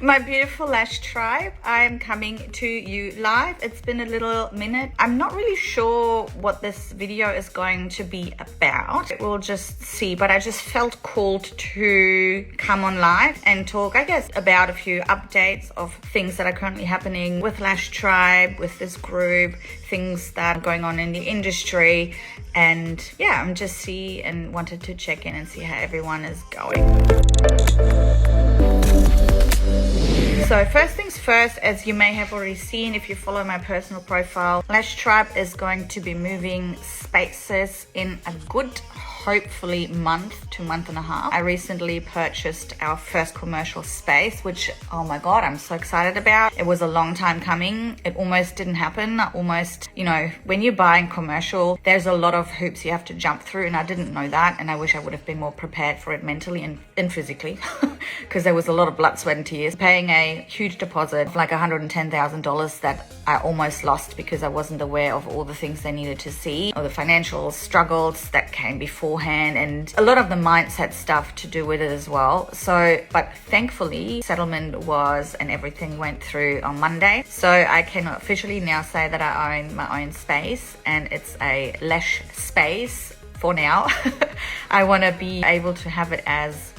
My beautiful Lash Tribe, I am coming to you live. It's been a little minute. I'm not really sure what this video is going to be about. We'll just see, but I just felt called to come on live and talk, I guess, about a few updates of things that are currently happening with Lash Tribe, with this group, things that are going on in the industry. And yeah, I'm just wanted to check in and see how everyone is going. So first things first, as you may have already seen if you follow my personal profile, Lash Tribe is going to be moving spaces in a good, hopefully month to month and a half. I recently purchased our first commercial space, which, oh my God, I'm so excited about. It was a long time coming. It almost didn't happen. When you're buying commercial, there's a lot of hoops you have to jump through, and I didn't know that, and I wish I would have been more prepared for it mentally and physically because there was a lot of blood, sweat and tears. Paying a huge deposit of like $110,000 that I almost lost because I wasn't aware of all the things they needed to see, or the financial struggles that came beforehand, and a lot of the mindset stuff to do with it as well. But thankfully settlement and everything went through on Monday. So I can officially now say that I own my own space, and it's a Lash space for now. I want to be able to have it as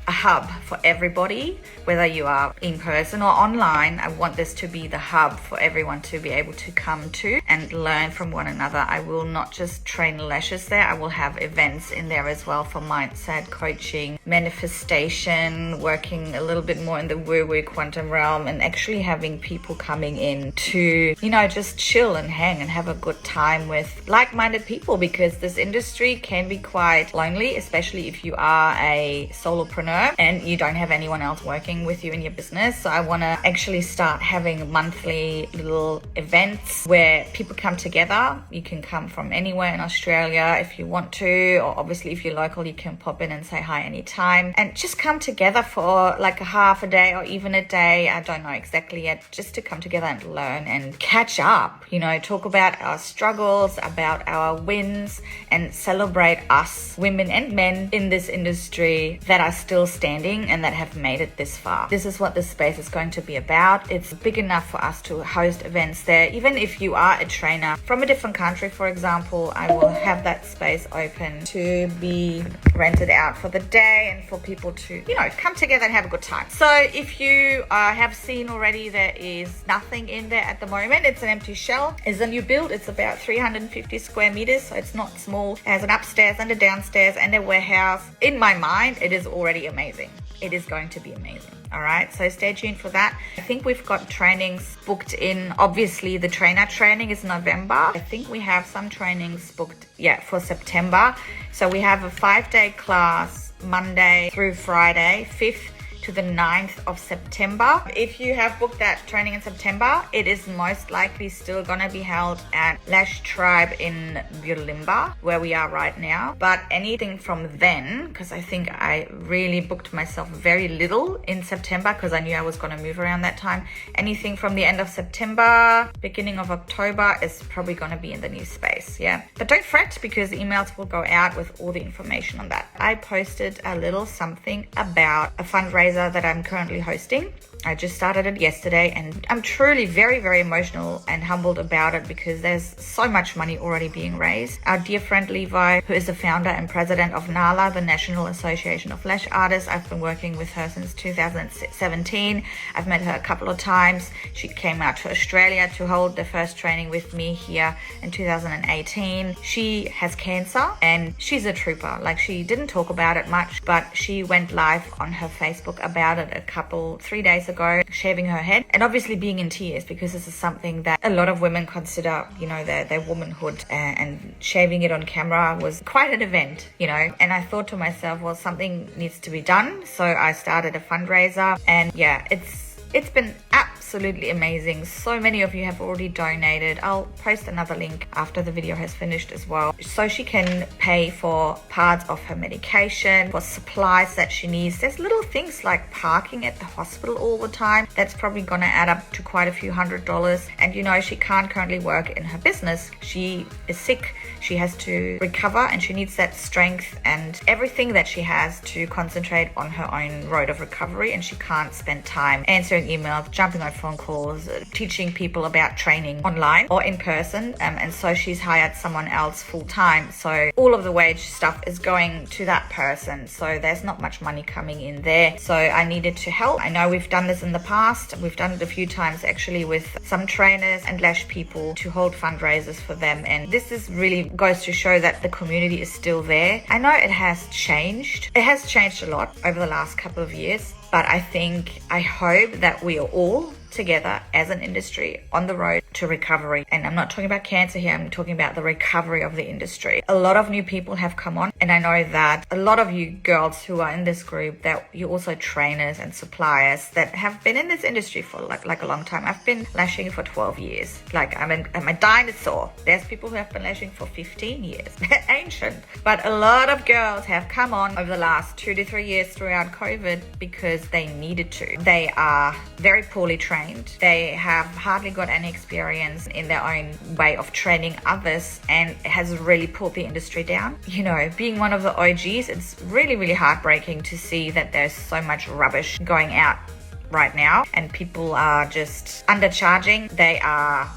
a hub for everybody, whether you are in person or online. I want this to be the hub for everyone to be able to come to and learn from one another. I will not just train lashes there. I will have events in there as well for mindset, coaching, manifestation, working a little bit more in the woo-woo quantum realm, and actually having people coming in to, just chill and hang and have a good time with like-minded people, because this industry can be quite lonely, especially if you are a solopreneur and you don't have anyone else working with you in your business. So I want to actually start having monthly little events where people come together. You can come from anywhere in Australia if you want to, or obviously if you're local, you can pop in and say hi anytime, and just come together for like a half a day or even a day. I don't know exactly yet, just to come together and learn and catch up, talk about our struggles, about our wins, and celebrate us, women and men in this industry that are still standing and that have made it this far. This is what this space is going to be about. It's big enough for us to host events there. Even if you are a trainer from a different country, for example, I will have that space open to be rented out for the day and for people to, come together and have a good time. So if you have seen already, there is nothing in there at the moment. It's an empty shell. It's a new build. It's about 350 square meters, so it's not small. It has an upstairs and a downstairs and a warehouse. In my mind, it is already amazing. It is going to be amazing. All right, so stay tuned for that. I think we've got trainings booked in. Obviously, the trainer training is November. I think we have some trainings booked, for September. So we have a 5-day class, Monday through Friday, 5th to the 9th of September. If you have booked that training in September, it is most likely still going to be held at Lash Tribe in Bulimba, where we are right now. But anything from then, because I think I really booked myself very little in September because I knew I was going to move around that time. Anything from the end of September, beginning of October is probably going to be in the new space, But don't fret, because emails will go out with all the information on that. I posted a little something about a fundraiser that I'm currently hosting. I just started it yesterday, and I'm truly very, very emotional and humbled about it because there's so much money already being raised. Our dear friend Levi, who is the founder and president of NALA, the National Association of Lash Artists, I've been working with her since 2017. I've met her a couple of times. She came out to Australia to hold the first training with me here in 2018. She has cancer and she's a trooper. Like, she didn't talk about it much, but she went live on her Facebook about it 3 days ago, shaving her head and obviously being in tears, because this is something that a lot of women consider, their womanhood, and shaving it on camera was quite an event, and I thought to myself, well, something needs to be done. So I started a fundraiser, and it's been absolutely absolutely amazing. So many of you have already donated. I'll post another link after the video has finished as well, so she can pay for parts of her medication, for supplies that she needs. There's little things like parking at the hospital all the time. That's probably gonna add up to quite a few $100s. And you know, she can't currently work in her business. She is sick. She has to recover, and she needs that strength and everything that she has to concentrate on her own road of recovery. And she can't spend time answering emails, jumping on phone calls, teaching people about training online or in person. And so she's hired someone else full time. So all of the wage stuff is going to that person. So there's not much money coming in there. So I needed to help. I know we've done this in the past. We've done it a few times actually with some trainers and lash people to hold fundraisers for them. And this is really goes to show that the community is still there. I know it has changed. It has changed a lot over the last couple of years, but I hope that we are all together as an industry on the road to recovery. And I'm not talking about cancer here, I'm talking about the recovery of the industry. A lot of new people have come on, and I know that a lot of you girls who are in this group, that you're also trainers and suppliers that have been in this industry for like a long time. I've been lashing for 12 years. Like I'm a dinosaur. There's people who have been lashing for 15 years. They're ancient. But a lot of girls have come on over the last 2 to 3 years throughout COVID because they needed to. They are very poorly trained. They have hardly got any experience in their own way of training others, and it has really pulled the industry down. You know, being one of the OGs, it's really, really heartbreaking to see that there's so much rubbish going out right now, and people are just undercharging. They are,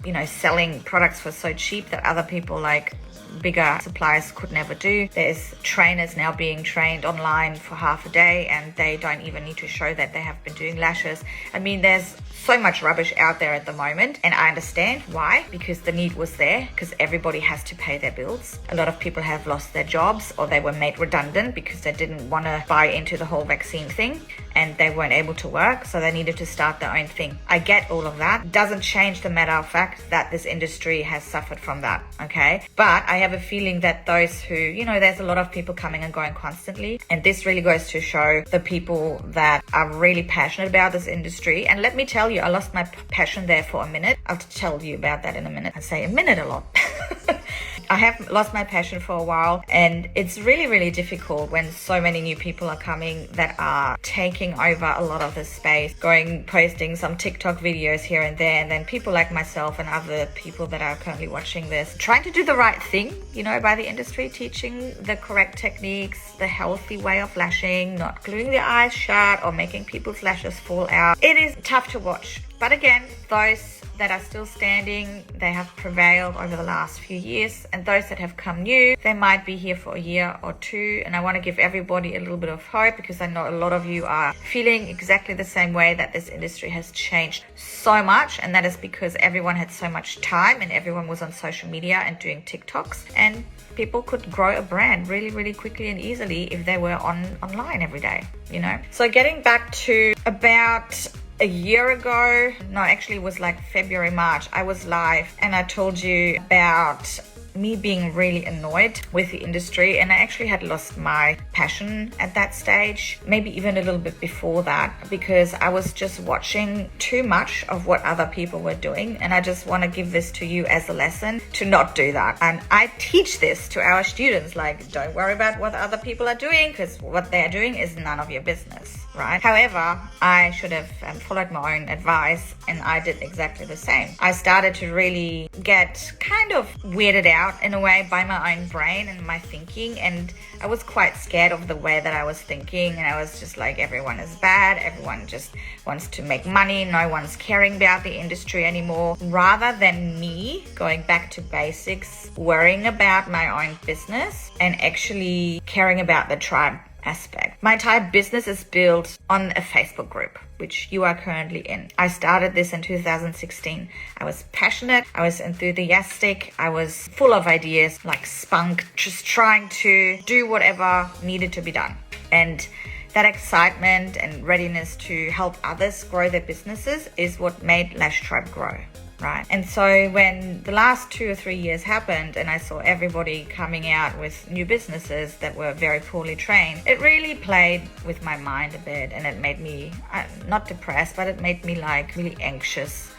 you know, selling products for so cheap that other people like bigger suppliers could never do. There's trainers now being trained online for half a day, and they don't even need to show that they have been doing lashes. I mean, there's so much rubbish out there at the moment, and I understand why, because the need was there, because everybody has to pay their bills. A lot of people have lost their jobs, or they were made redundant because they didn't want to buy into the whole vaccine thing, and they weren't able to work, so they needed to start their own thing. I get all of that. Doesn't change the matter of fact that this industry has suffered from that, okay? But I have a feeling that those who, you know, there's a lot of people coming and going constantly, and this really goes to show the people that are really passionate about this industry. And let me tell you, I lost my passion there for a minute. I'll tell you about that in a minute. I say a minute a lot. I have lost my passion for a while, and it's really, really difficult when so many new people are coming that are taking over a lot of the space, posting some TikTok videos here and there, and then people like myself and other people that are currently watching this, trying to do the right thing, you know, by the industry, teaching the correct techniques, the healthy way of lashing, not gluing the eyes shut or making people's lashes fall out. It is tough to watch. But again, those that are still standing, they have prevailed over the last few years, and those that have come new, they might be here for a year or two. And I want to give everybody a little bit of hope, because I know a lot of you are feeling exactly the same way, that this industry has changed so much, and that is because everyone had so much time and everyone was on social media and doing TikToks, and people could grow a brand really, really quickly and easily if they were online every day, you know. So getting back to about a year ago, no, actually it was like February, March, I was live and I told you about me being really annoyed with the industry, and I actually had lost my passion at that stage, maybe even a little bit before that, because I was just watching too much of what other people were doing. And I just want to give this to you as a lesson to not do that. And I teach this to our students, like, don't worry about what other people are doing, because what they're doing is none of your business, right? However, I should have followed my own advice, and I did exactly the same. I started to really get kind of weirded out in a way by my own brain and my thinking, and I was quite scared of the way that I was thinking. And I was just like, everyone is bad, everyone just wants to make money, no one's caring about the industry anymore, rather than me going back to basics, worrying about my own business and actually caring about the tribe aspect. My entire business is built on a Facebook group, which you are currently in. I started this in 2016. I was passionate, I was enthusiastic, I was full of ideas, like spunk, just trying to do whatever needed to be done. And that excitement and readiness to help others grow their businesses is what made Lash Tribe grow. right? And so when the last 2 or 3 years happened and I saw everybody coming out with new businesses that were very poorly trained, it really played with my mind a bit, and it made me not depressed, but it made me like really anxious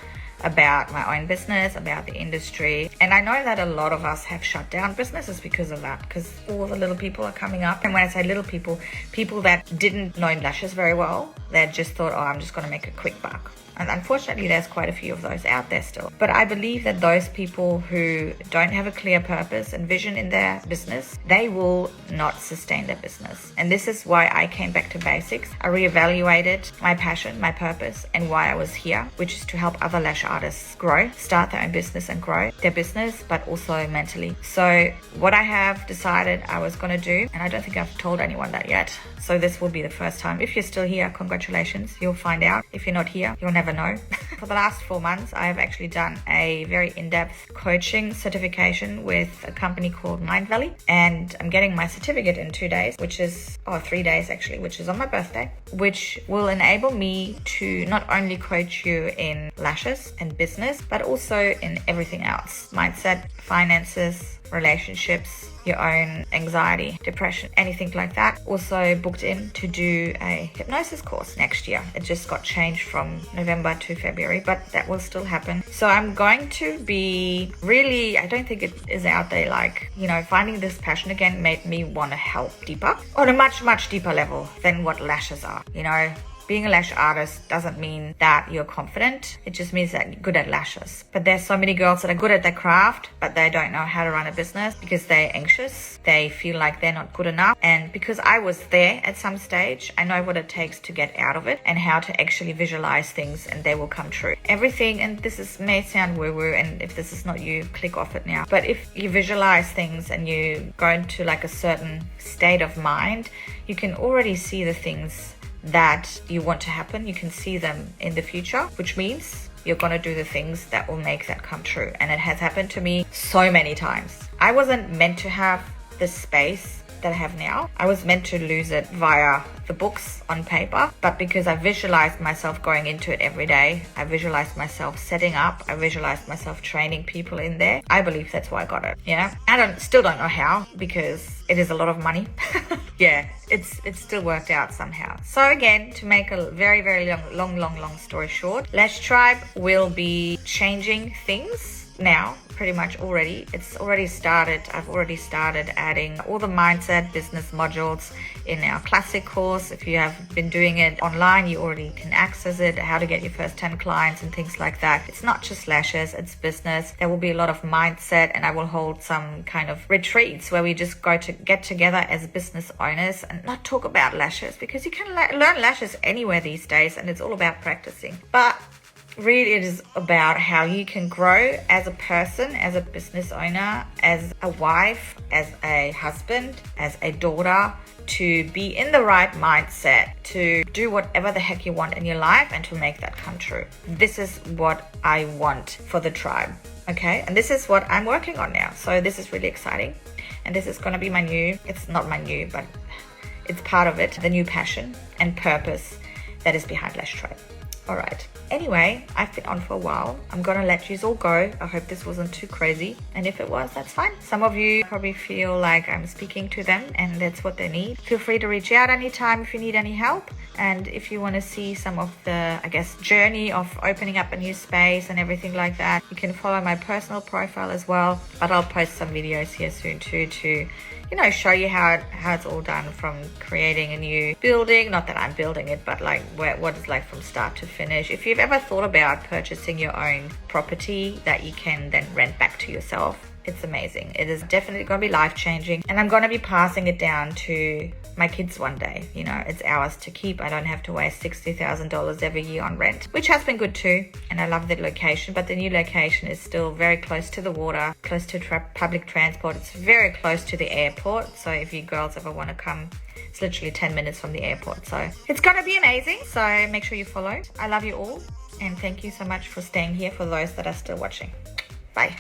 about my own business, about the industry. And I know that a lot of us have shut down businesses because of that, because all the little people are coming up. And when I say little people, people that didn't know lashes very well, that just thought, oh, I'm just going to make a quick buck. And unfortunately, there's quite a few of those out there still. But I believe that those people who don't have a clear purpose and vision in their business, they will not sustain their business. And this is why I came back to basics. I reevaluated my passion, my purpose, and why I was here, which is to help other lash artists grow, start their own business and grow their business, but also mentally. So what I have decided I was going to do, and I don't think I've told anyone that yet, so this will be the first time. If you're still here, congratulations. You'll find out. If you're not here, you'll never know. For the last 4 months, I have actually done a very in-depth coaching certification with a company called Mind Valley, and I'm getting my certificate in 2 days, which is 3 days actually, which is on my birthday, which will enable me to not only coach you in lashes and business, but also in everything else: mindset, finances, relationships, your own anxiety, depression, anything like that. Also booked in to do a hypnosis course next year. It just got changed from November to February, but that will still happen. So I'm going to be really, I don't think it is out there, like, finding this passion again made me want to help deeper, on a much, much deeper level than what lashes are. Being a lash artist doesn't mean that you're confident. It just means that you're good at lashes. But there's so many girls that are good at their craft, but they don't know how to run a business because they're anxious. They feel like they're not good enough. And because I was there at some stage, I know what it takes to get out of it and how to actually visualize things and they will come true. Everything, and may sound woo-woo, and if this is not you, click off it now. But if you visualize things and you go into like a certain state of mind, you can already see the things that you want to happen. You can see them in the future, which means you're going to do the things that will make that come true. And it has happened to me so many times. I wasn't meant to have the space that I have now. I was meant to lose it via the books on paper, but because I visualized myself going into it every day, I visualized myself setting up, I visualized myself training people in there, I believe that's why I got it. I still don't know how, because it is a lot of money. It's still worked out somehow. So again, to make a very, very long story short, Lash Tribe will be changing things now, pretty much already. It's already started. I've already started adding all the mindset business modules in our classic course. If you have been doing it online, you already can access it, how to get your first 10 clients and things like that. It's not just lashes, it's business. There will be a lot of mindset, and I will hold some kind of retreats where we just go to get together as business owners and not talk about lashes, because you can learn lashes anywhere these days, and it's all about practicing. But really, it is about how you can grow as a person, as a business owner, as a wife, as a husband, as a daughter, to be in the right mindset, to do whatever the heck you want in your life and to make that come true. This is what I want for the tribe, okay? And this is what I'm working on now. So this is really exciting. And this is going to be it's not my new, but it's part of it, the new passion and purpose that is behind Lash Tribe. All right. Anyway, I've been on for a while. I'm gonna let you all go. I hope this wasn't too crazy. And if it was, that's fine. Some of you probably feel like I'm speaking to them and that's what they need. Feel free to reach out anytime if you need any help. And if you want to see some of the, journey of opening up a new space and everything like that, you can follow my personal profile as well. But I'll post some videos here soon too to show you how it's all done, from creating a new building, not that I'm building it, but like what it's like from start to finish. If you've ever thought about purchasing your own property that you can then rent back to yourself, it's amazing. It is definitely going to be life-changing, and I'm going to be passing it down to my kids one day. It's ours to keep. I don't have to waste $60,000 every year on rent, which has been good too, and I love the location. But the new location is still very close to the water, close to public transport. It's very close to the airport, so if you girls ever want to come, it's literally 10 minutes from the airport. So it's going to be amazing. So make sure you follow. I love you all, and thank you so much for staying here, for those that are still watching. Bye.